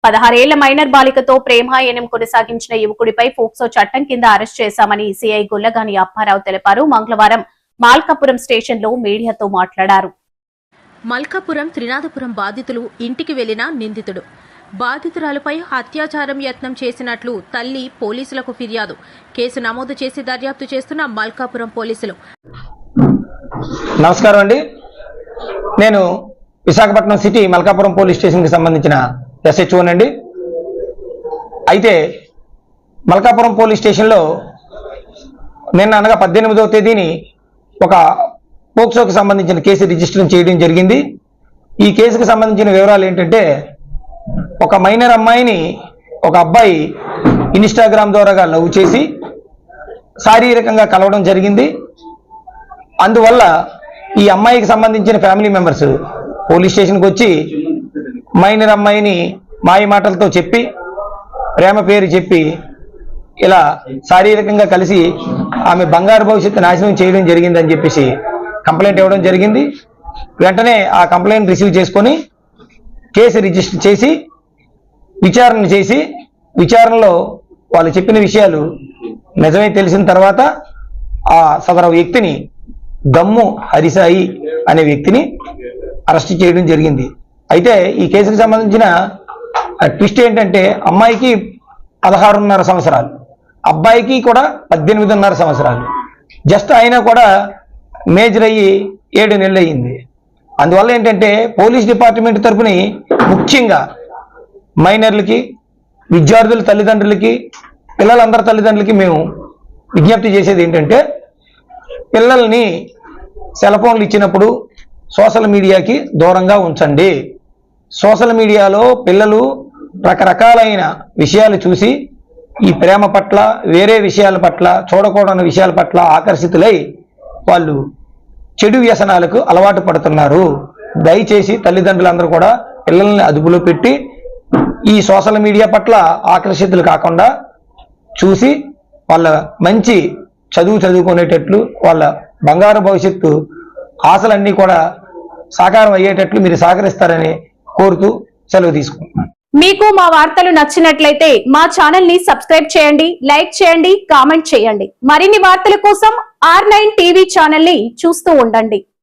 16 ఏళ్ల minor బాలికతో ప్రేమాయణం కొనసాగించిన యువకుడిపై POCSO చట్టం కింద అరెస్ట్ చేశామని సిఐ గుల్లగాని అప్పారావు తెలిపారు. మంగళవారం మల్కాపురం స్టేషన్ లో మీడియాతో మాట్లాడారు. మల్కాపురం త్రినాథపురం బాధితులు ఇంటికి వెళ్లిన నిందితుడు బాధితురాలపై అత్యాచారం యత్నం చేసినట్లు తల్లి పోలీసులకు ఫిర్యాదు. కేసు నమోదు చేసి దర్యాప్తు చేస్తున్న మల్కాపురం పోలీసులు. నమస్కారం అండి. నేను విశాఖపట్నం సిటీ మల్కాపురం పోలీస్ స్టేషన్కి సంబంధించిన SHO అండి. అయితే మల్కాపురం పోలీస్ స్టేషన్లో నిన్న అనగా 18వ తేదీని ఒక పోక్సోకి సంబంధించిన కేసు రిజిస్టర్ చేయడం జరిగింది. ఈ కేసుకు సంబంధించిన వివరాలు ఏంటంటే, ఒక మైనర్ అమ్మాయిని ఒక అబ్బాయి ఇన్స్టాగ్రామ్ ద్వారా లవ్ చేసి శారీరకంగా కలవడం జరిగింది. అందువల్ల ఈ అమ్మాయికి సంబంధించిన ఫ్యామిలీ మెంబర్స్ పోలీస్ స్టేషన్కి వచ్చి మైనర్ అమ్మాయిని మాయ మాటలతో చెప్పి ప్రేమ పేరు చెప్పి ఇలా శారీరకంగా కలిసి ఆమె బంగారు భవిష్యత్తు నాశనం చేయడం జరిగిందని చెప్పేసి కంప్లైంట్ ఇవ్వడం జరిగింది. వెంటనే ఆ కంప్లైంట్ రిసీవ్ చేసుకొని కేసు రిజిస్టర్ చేసి విచారణ చేసి విచారణలో వాళ్ళు చెప్పిన విషయాలు నిజమే తెలిసిన తర్వాత ఆ సదరు వ్యక్తిని దమ్ము హరిసాయి అనే వ్యక్తిని అరెస్ట్ చేయడం జరిగింది. అయితే ఈ కేసుకు సంబంధించిన ట్విస్ట్ ఏంటంటే, అమ్మాయికి 16.5 సంవత్సరాలు, అబ్బాయికి కూడా 18.5 సంవత్సరాలు. జస్ట్ అయినా కూడా మేజర్ అయ్యి 7 నెలలు అయ్యింది. అందువల్ల ఏంటంటే పోలీస్ డిపార్ట్మెంట్ తరపున ముఖ్యంగా మైనర్లకి, విద్యార్థుల తల్లిదండ్రులకి, పిల్లలందరి తల్లిదండ్రులకి మేము విజ్ఞప్తి చేసేది ఏంటంటే, పిల్లల్ని సెల్ ఫోన్లు ఇచ్చినప్పుడు సోషల్ మీడియాకి దూరంగా ఉంచండి. సోషల్ మీడియాలో పిల్లలు రకరకాలైన విషయాలు చూసి ఈ ప్రేమ పట్ల, వేరే విషయాల పట్ల, చూడకూడని విషయాల పట్ల ఆకర్షితులై వాళ్ళు చెడు వ్యసనాలకు అలవాటు పడుతున్నారు. దయచేసి తల్లిదండ్రులందరూ కూడా పిల్లల్ని అదుపులో పెట్టి ఈ సోషల్ మీడియా పట్ల ఆకర్షితులు కాకుండా చూసి వాళ్ళ మంచి చదువుకునేటట్లు, వాళ్ళ బంగారు భవిష్యత్తు ఆశలన్నీ కూడా సాకారం అయ్యేటట్లు మీరు సహకరిస్తారని కోరుతూ సెలవు తీసుకుంటున్నాను. మీకు మా వార్తలు నచ్చినట్లయితే మా ఛానల్ ని సబ్స్క్రైబ్ చేయండి, లైక్ చేయండి, కామెంట్ చేయండి. మరిన్ని వార్తల కోసం R9 టీవీ ఛానల్ ని చూస్తూ ఉండండి.